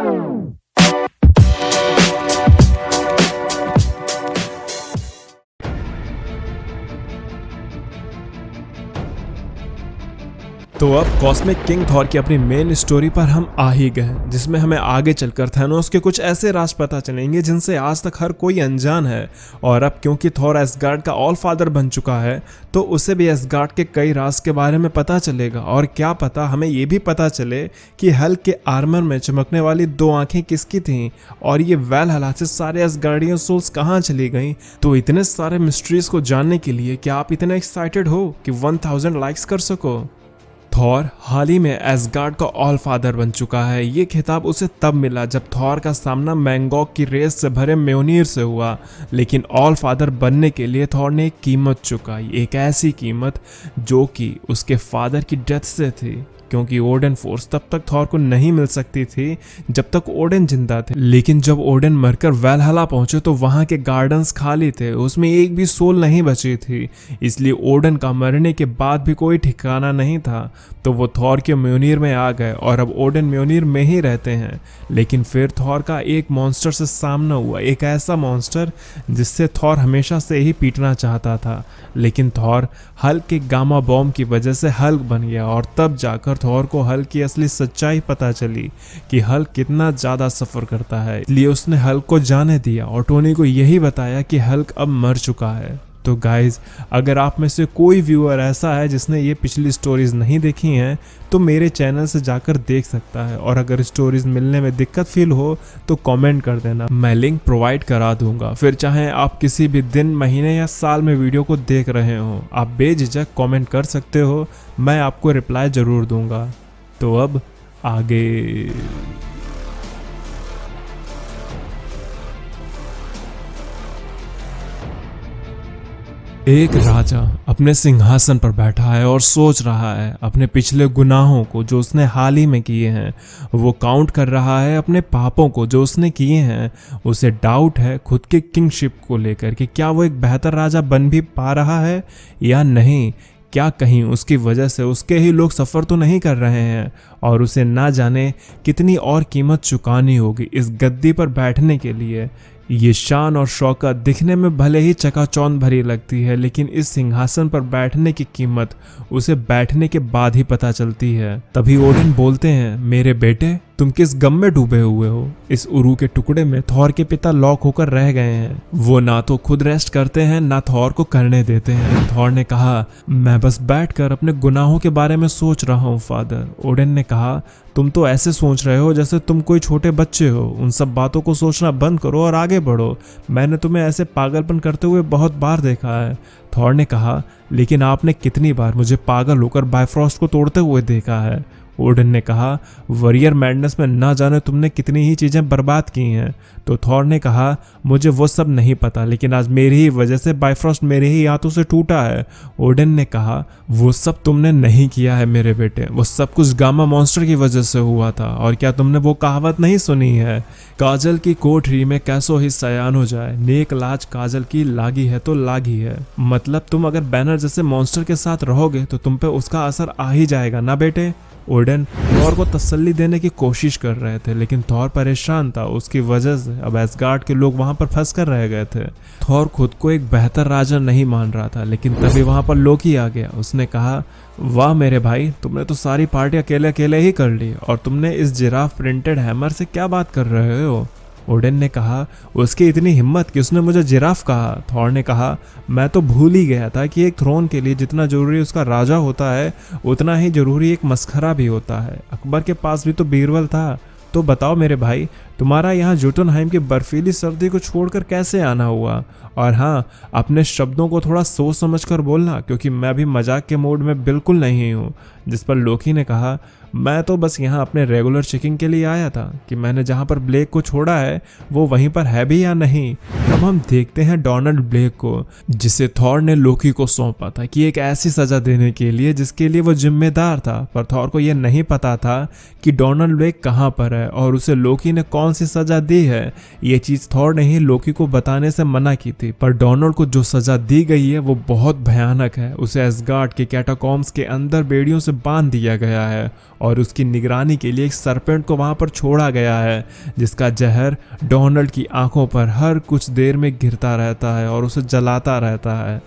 तो अब cosmic king Thor की अपनी मेन स्टोरी पर हम आ ही गए, जिसमें हमें आगे चलकर थैनोस के कुछ ऐसे राज पता चलेंगे जिनसे आज तक हर कोई अनजान है। और अब क्योंकि थॉर एसगार्ड का ऑल फादर बन चुका है तो उसे भी एसगार्ड के कई राज के बारे में पता चलेगा। और क्या पता हमें ये भी पता चले कि हल्क के आर्मर में चमकने वाली 2 आंखें किसकी थीं और ये वैलहल्ला से सारे एसगार्डियन सोल्स कहाँ चली गईं। तो इतने सारे मिस्ट्रीज को जानने के लिए क्या आप इतने एक्साइटेड हो कि 1000 लाइक्स कर सको? थॉर हाल ही में एसगार्ड का ऑल फादर बन चुका है। ये खिताब उसे तब मिला जब थॉर का सामना मैंगॉक की रेस से भरे म्योनिर से हुआ। लेकिन ऑल फादर बनने के लिए थॉर ने एक कीमत चुकाई, एक ऐसी कीमत जो कि उसके फादर की डेथ से थी, क्योंकि ओडेन फोर्स तब तक थॉर को नहीं मिल सकती थी जब तक ओडेन जिंदा थे। लेकिन जब ओडेन मरकर वैलहल्ला पहुंचे तो वहां के गार्डन्स खाली थे, उसमें एक भी सोल नहीं बची थी। इसलिए ओडेन का मरने के बाद भी कोई ठिकाना नहीं था, तो वो थॉर के म्योनिर में आ गए और अब ओडेन म्योनिर में ही रहते हैं। लेकिन फिर थॉर का एक मॉन्स्टर से सामना हुआ, एक ऐसा मॉन्स्टर जिससे थॉर हमेशा से ही पीटना चाहता था। लेकिन थॉर हल्क के गामा बॉम्ब की वजह से हल्क बन गया और तब जाकर थॉर को हल्क की असली सच्चाई पता चली कि हल्क कितना ज्यादा सफर करता है। इसलिए उसने हल्क को जाने दिया और टोनी को यही बताया कि हल्क अब मर चुका है। तो गाइज, अगर आप में से कोई व्यूअर ऐसा है जिसने ये पिछली स्टोरीज नहीं देखी हैं तो मेरे चैनल से जाकर देख सकता है। और अगर स्टोरीज मिलने में दिक्कत फील हो तो कमेंट कर देना, मैं लिंक प्रोवाइड करा दूंगा। फिर चाहे आप किसी भी दिन, महीने या साल में वीडियो को देख रहे हो, आप बेझिझक कमेंट कर सकते हो, मैं आपको रिप्लाई जरूर दूंगा। तो अब आगे। एक राजा अपने सिंहासन पर बैठा है और सोच रहा है अपने पिछले गुनाहों को जो उसने हाल ही में किए हैं। वो काउंट कर रहा है अपने पापों को जो उसने किए हैं। उसे डाउट है खुद के किंगशिप को लेकर कि क्या वो एक बेहतर राजा बन भी पा रहा है या नहीं। क्या कहीं उसकी वजह से उसके ही लोग सफ़र तो नहीं कर रहे हैं और उसे ना जाने कितनी और कीमत चुकानी होगी इस गद्दी पर बैठने के लिए। ये शान और शौकत दिखने में भले ही चकाचौंध भरी लगती है, लेकिन इस सिंहासन पर बैठने की कीमत उसे बैठने के बाद ही पता चलती है। तभी ओडिन बोलते हैं, मेरे बेटे तुम किस गम में डूबे हुए हो? इस उरू के टुकड़े में थॉर के पिता लॉक होकर रह गए हैं। वो ना तो खुद रेस्ट करते हैं ना थॉर को करने देते हैं। थॉर ने कहा, मैं बस बैठकर अपने गुनाहों के बारे में सोच रहा हूँ फादर। ओडिन ने कहा, तुम तो ऐसे सोच रहे हो जैसे तुम कोई छोटे बच्चे हो। उन सब बातों को सोचना बंद करो और आगे बढ़ो। मैंने तुम्हें ऐसे पागलपन करते हुए बहुत बार देखा है। थॉर ने कहा, लेकिन आपने कितनी बार मुझे पागल होकर बायफ्रॉस्ट को तोड़ते हुए देखा है? ओडिन ने कहा, वॉरियर मैडनेस में ना जाने तुमने कितनी ही चीजें बर्बाद की हैं। तो थॉर ने कहा, मुझे वो सब नहीं पता, लेकिन आज मेरी ही वजह से बायफ्रॉस्ट मेरे ही हाथों से टूटा है। ओडिन ने कहा, वो सब तुमने नहीं किया है मेरे बेटे, वो सब कुछ गामा मॉन्स्टर की वजह से हुआ था। और क्या तुमने वो कहावत नहीं सुनी है, काजल की कोठरी में कैसो ही सयान हो जाए, नेक लाज काजल की लागी है तो लागी है। मतलब तुम अगर बैनर जैसे मॉन्स्टर के साथ रहोगे तो तुम पे उसका असर आ ही जाएगा ना बेटे। ओडेन थॉर को तसल्ली देने की कोशिश कर रहे थे, लेकिन थॉर परेशान था। उसकी वजह से अब एसगार्ड के लोग वहां पर फंस कर रह गए थे। थॉर खुद को एक बेहतर राजा नहीं मान रहा था, लेकिन तभी वहां पर लोकी आ गया। उसने कहा, वाह मेरे भाई, तुमने तो सारी पार्टी अकेले अकेले ही कर ली, और तुमने इस जिराफ प्रिंटेड हैमर से क्या बात कर रहे हो? ओडेन ने कहा, उसकी इतनी हिम्मत कि उसने मुझे जिराफ कहा। थॉर ने कहा, मैं तो भूल ही गया था कि एक थ्रोन के लिए जितना जरूरी उसका राजा होता है उतना ही जरूरी एक मस्खरा भी होता है। अकबर के पास भी तो बीरबल था। तो बताओ मेरे भाई, तुम्हारा यहाँ जोटुनहाइम की बर्फीली सर्दी को छोड़कर कैसे आना हुआ? और हाँ, अपने शब्दों को थोड़ा सोच समझ कर बोलना, क्योंकि मैं भी मजाक के मूड में बिल्कुल नहीं हूँ। जिस पर लोकी ने कहा, मैं तो बस यहाँ अपने रेगुलर चेकिंग के लिए आया था कि मैंने जहाँ पर ब्लेक को छोड़ा है वो वहीं पर है भी या नहीं। अब हम देखते हैं डोनाल्ड ब्लेक को, जिसे थॉर ने लोकी को सौंपा था कि एक ऐसी सजा देने के लिए जिसके लिए वो जिम्मेदार था। पर थॉर को यह नहीं पता था कि डोनाल्ड ब्लेक कहाँ पर है और उसे लोकी ने कौन सी सजा दी है। ये चीज थॉर ने ही लोकी को बताने से मना की थी, पर डोनाल्ड को जो सजा दी गई है वो बहुत भयानक है। उसे एसगार्ड के कैटाकॉम्स के अंदर बेड़ियों से बांध दिया गया है और उसकी निगरानी के लिए एक सरपेंट को वहां पर छोड़ा गया है जिसका जहर डोनाल्ड की आंखों पर हर कुछ देर में गिरता रहता है और उसे जलाता रहता है।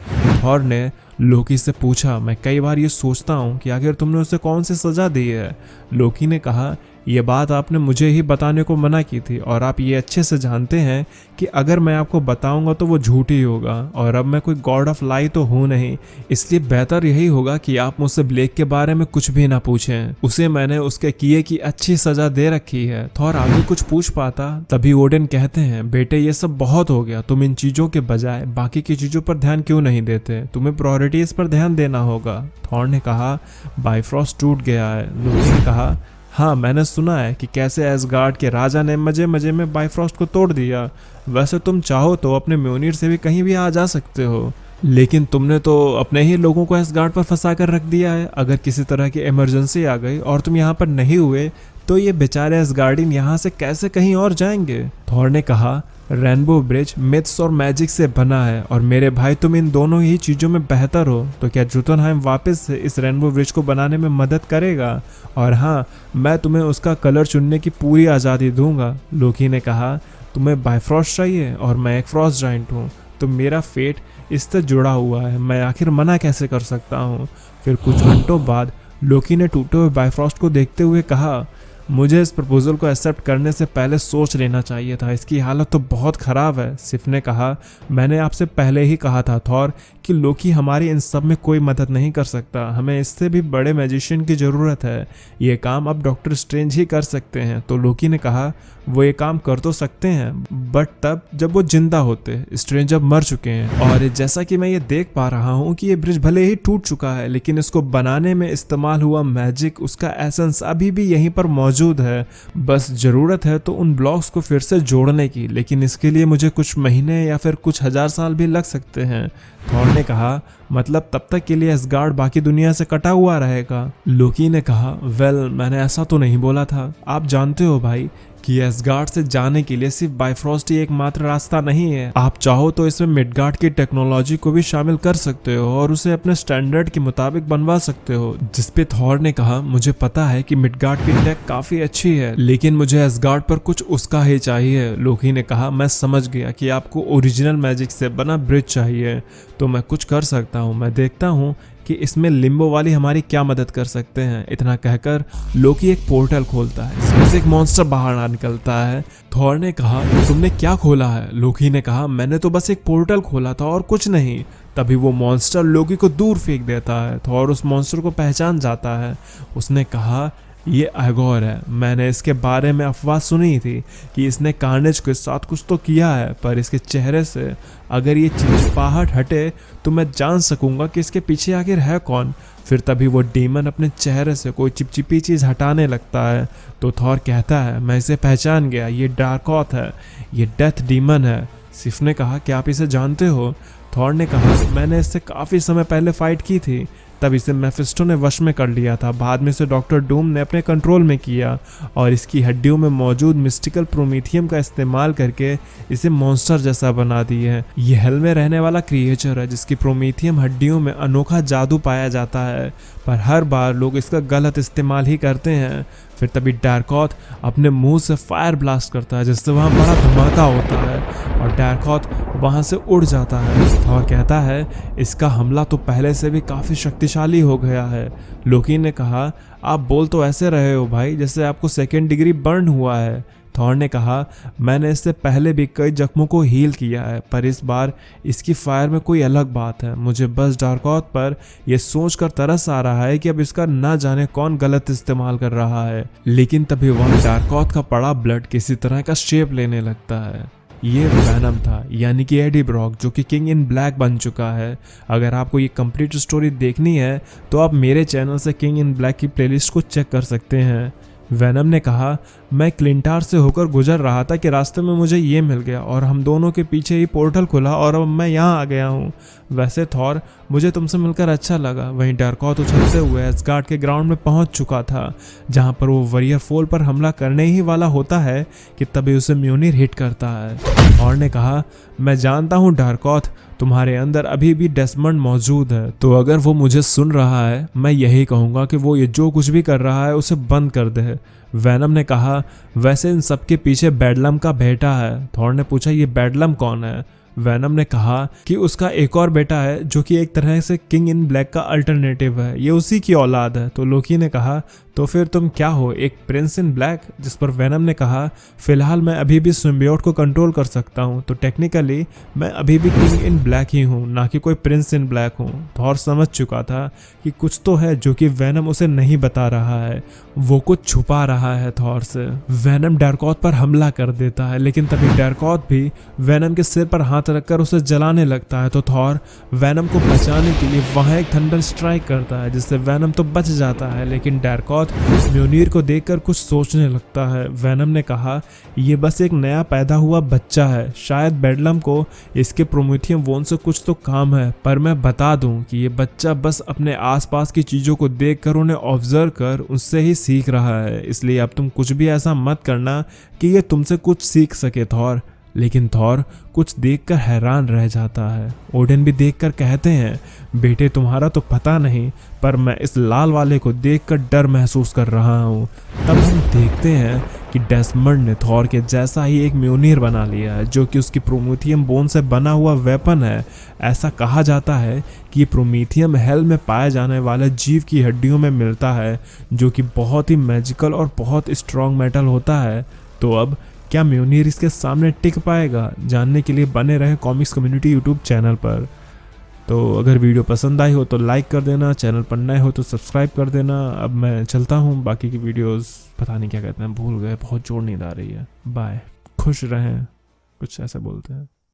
थॉर ने लोकी से पूछा, मैं कई बार ये सोचता हूँ कि आखिर तुमने उसे कौन सी सजा दी है। लोकी ने कहा, यह बात आपने मुझे ही बताने को मना की थी और आप ये अच्छे से जानते हैं कि अगर मैं आपको बताऊंगा तो वो झूठ ही होगा और अब मैं कोई गॉड ऑफ लाई तो हूँ नहीं, इसलिए बेहतर यही होगा कि आप मुझसे ब्लेक के बारे में कुछ भी ना पूछें। उसे मैंने उसके किए की अच्छी सजा दे रखी है। थॉर आगे कुछ पूछ पाता तभी ओडिन कहते हैं, बेटे ये सब बहुत हो गया, तुम इन चीजों के बजाय बाकी की चीजों पर ध्यान क्यों नहीं देते, तुम्हें प्रायोरिटीज पर ध्यान देना होगा। थॉर ने कहा, बाइफ्रॉस्ट टूट गया है। लोकी ने कहा, हाँ मैंने सुना है कि कैसे एसगार्ड के राजा ने मजे मजे में बाइफ्रॉस्ट को तोड़ दिया। वैसे तुम चाहो तो अपने म्योनिर से भी कहीं भी आ जा सकते हो, लेकिन तुमने तो अपने ही लोगों को एसगार्ड पर फंसा कर रख दिया है। अगर किसी तरह की इमरजेंसी आ गई और तुम यहाँ पर नहीं हुए तो ये बेचारे एसगार्डियन यहाँ से कैसे कहीं और जाएंगे। थॉर ने कहा, रेनबो ब्रिज मिथ्स और मैजिक से बना है और मेरे भाई तुम इन दोनों ही चीज़ों में बेहतर हो, तो क्या जुटनहाइम वापस से इस रेनबो ब्रिज को बनाने में मदद करेगा? और हाँ, मैं तुम्हें उसका कलर चुनने की पूरी आज़ादी दूंगा। लोकी ने कहा, तुम्हें बाइफ्रॉस्ट चाहिए और मैं एक फ्रॉस्ट जाइंट हूँ, तो मेरा फेट इससे जुड़ा हुआ है, मैं आखिर मना कैसे कर सकता हूँ। फिर कुछ घंटों बाद लोकी ने टूटे हुए बाइफ्रॉस्ट को देखते हुए कहा, मुझे इस प्रपोजल को एक्सेप्ट करने से पहले सोच लेना चाहिए था, इसकी हालत तो बहुत ख़राब है। सिफ ने कहा, मैंने आपसे पहले ही कहा था थॉर कि लोकी हमारी इन सब में कोई मदद नहीं कर सकता, हमें इससे भी बड़े मैजिशियन की ज़रूरत है, ये काम अब डॉक्टर स्ट्रेंज ही कर सकते हैं। तो लोकी ने कहा, वो ये काम कर तो सकते हैं बट तब जब वो जिंदा होते, स्ट्रेंज अब मर चुके हैं। और जैसा कि मैं ये देख पा रहा हूँ कि ये ब्रिज भले ही टूट चुका है लेकिन इसको बनाने में इस्तेमाल हुआ मैजिक, उसका एसेंस अभी भी यहीं पर मौजूद है, बस ज़रूरत है तो उन ब्लॉक्स को फिर से जोड़ने की, लेकिन इसके लिए मुझे कुछ महीने या फिर कुछ हजार साल भी लग सकते हैं। थॉर ने कहा, मतलब तब तक के लिए एसगार्ड बाकी दुनिया से कटा हुआ रहेगा। लोकी ने कहा, वेल मैंने ऐसा तो नहीं बोला था, आप जानते हो भाई कि एसगार्ड से जाने के लिए सिर्फ बाइफ्रॉस्ट ही एकमात्र रास्ता नहीं है, आप चाहो तो इसमें मिडगार्ड की टेक्नोलॉजी को भी शामिल कर सकते हो और उसे अपने स्टैंडर्ड के मुताबिक बनवा सकते हो। जिसपे थॉर ने कहा, मुझे पता है कि मिडगार्ड की टेक काफी अच्छी है लेकिन मुझे एसगार्ड पर कुछ उसका ही चाहिए। लोकी ने कहा, मैं समझ गया कि आपको ओरिजिनल मैजिक से बना ब्रिज चाहिए, तो मैं कुछ कर सकता हूँ, मैं देखता हूँ कि इसमें लिम्बो वाली हमारी क्या मदद कर सकते हैं। इतना कहकर लोकी एक पोर्टल खोलता है जिसमें से एक मॉन्स्टर बाहर निकलता है। थॉर ने कहा, तुमने क्या खोला है? लोकी ने कहा, मैंने तो बस एक पोर्टल खोला था और कुछ नहीं। तभी वो मॉन्स्टर लोकी को दूर फेंक देता है। थॉर उस मॉन्स्टर को पहचान जाता है। उसने कहा, ये एगोर है, मैंने इसके बारे में अफवाह सुनी थी कि इसने कार्नेज के साथ कुछ तो किया है, पर इसके चेहरे से अगर ये चिपचिपाहट हटे तो मैं जान सकूंगा कि इसके पीछे आखिर है कौन। फिर तभी वो डीमन अपने चेहरे से कोई चिपचिपी चीज़ हटाने लगता है। तो थॉर कहता है, मैं इसे पहचान गया, ये डार्कऑथ है, ये डेथ डीमन है। सिफ ने कहा, क्या आप इसे जानते हो? थॉर ने कहा, मैंने इससे काफ़ी समय पहले फाइट की थी, तब इसे मेफिस्टो ने वश में कर लिया था, बाद में इसे डॉक्टर डूम ने अपने कंट्रोल में किया और इसकी हड्डियों में मौजूद मिस्टिकल प्रोमीथियम का इस्तेमाल करके इसे मॉन्स्टर जैसा बना दिए है। ये हेल में रहने वाला क्रिएचर है जिसकी प्रोमीथियम हड्डियों में अनोखा जादू पाया जाता है, पर हर बार लोग इसका गलत इस्तेमाल ही करते हैं। फिर तभी डार्कऑथ अपने मुंह से फायर ब्लास्ट करता है जिससे वहाँ बड़ा धमाका होता है और डार्कऑथ वहाँ से उड़ जाता है। थॉर कहता है, इसका हमला तो पहले से भी काफ़ी शक्तिशाली हो गया है। लोकी ने कहा, आप बोल तो ऐसे रहे हो भाई जैसे आपको 2nd डिग्री बर्न हुआ है। थॉर ने कहा, मैंने इससे पहले भी कई जख्मों को हील किया है, पर इस बार इसकी फायर में कोई अलग बात है। मुझे बस डार्कऑथ पर यह सोचकर तरस आ रहा है कि अब इसका ना जाने कौन गलत इस्तेमाल कर रहा है। लेकिन तभी वहाँ डार्कऑथ का पड़ा ब्लड किसी तरह का शेप लेने लगता है। ये वैनम था, यानी कि एडी ब्रॉक, जो कि किंग इन ब्लैक बन चुका है। अगर आपको ये कंप्लीट स्टोरी देखनी है तो आप मेरे चैनल से किंग इन ब्लैक की प्लेलिस्ट को चेक कर सकते हैं। वैनम ने कहा, मैं क्लिंटार से होकर गुजर रहा था कि रास्ते में मुझे ये मिल गया और हम दोनों के पीछे ही पोर्टल खुला और अब मैं यहाँ आ गया हूँ। वैसे थॉर, मुझे तुमसे मिलकर अच्छा लगा। वहीं डार्कऑथ उछलते हुए एसगार्ड के ग्राउंड में पहुँच चुका था जहाँ पर वो वरियर फोल पर हमला करने ही वाला होता है कि तभी उसे म्योनिर हिट करता है। और ने कहा, मैं जानता हूँ डार्कऑथ, तुम्हारे अंदर अभी भी डेसमंड मौजूद है। तो अगर वो मुझे सुन रहा है, मैं यही कहूँगा कि वो ये जो कुछ भी कर रहा है उसे बंद कर दे। वेनम ने कहा, वैसे इन सबके पीछे बेडलम का बेटा है। थॉर ने पूछा, ये बेडलम कौन है? वेनम ने कहा कि उसका एक और बेटा है जो कि एक तरह से किंग इन ब्लैक का अल्टरनेटिव है, ये उसी की औलाद है। तो लोकी ने कहा, तो फिर तुम क्या हो, एक प्रिंस इन ब्लैक? जिस पर वेनम ने कहा, फिलहाल मैं अभी भी सिम्बियोट को कंट्रोल कर सकता हूँ, तो टेक्निकली मैं अभी भी किंग इन ब्लैक ही हूँ, ना कि कोई प्रिंस इन ब्लैक हूँ। थॉर समझ चुका था कि कुछ तो है जो कि वेनम उसे नहीं बता रहा है, वो कुछ छुपा रहा है थॉर से। वेनम डैरकॉथ पर हमला कर देता है, लेकिन तभी डैरकॉथ भी वेनम के सिर पर हाथ रखकर उसे जलाने लगता है। तो थॉर वेनम को बचाने के लिए वहां एक थंडर स्ट्राइक करता है, जिससे वेनम तो बच जाता है, लेकिन डैरकॉथ म्योनीर को देखकर कुछ सोचने लगता है। वेनम ने कहा, ये बस एक नया पैदा हुआ बच्चा है, शायद बेडलम को इसके प्रोमेथियम वोन से कुछ तो काम है, पर मैं बता दूं कि ये बच्चा बस अपने आसपास की चीजों को देखकर उन्हें ऑब्जर्व कर उससे ही सीख रहा है, इसलिए अब तुम कुछ भी ऐसा मत करना कि ये तुमसे कुछ सीख सके थॉर। लेकिन थॉर कुछ देखकर हैरान रह जाता है। ओडिन भी देखकर कहते हैं, बेटे तुम्हारा तो पता नहीं, पर मैं इस लाल वाले को देखकर डर महसूस कर रहा हूँ। तब हम देखते हैं कि डेसमंड ने थॉर के जैसा ही एक म्योनीर बना लिया है, जो कि उसकी प्रोमेथियम बोन से बना हुआ वेपन है। ऐसा कहा जाता है कि ये प्रोमेथियम हेल में पाए जाने वाले जीव की हड्डियों में मिलता है, जो कि बहुत ही मैजिकल और बहुत स्ट्रॉन्ग मेटल होता है। तो अब क्या म्योनीर इसके सामने टिक पाएगा? जानने के लिए बने रहे कॉमिक्स कम्युनिटी यूट्यूब चैनल पर। तो अगर वीडियो पसंद आई हो तो लाइक कर देना, चैनल पर नए हो तो सब्सक्राइब कर देना। अब मैं चलता हूँ, बाकी की वीडियोस पता नहीं क्या कहते हैं, भूल गए, बहुत जोर नींद आ रही है। बाय, खुश रहें, कुछ ऐसा बोलते हैं।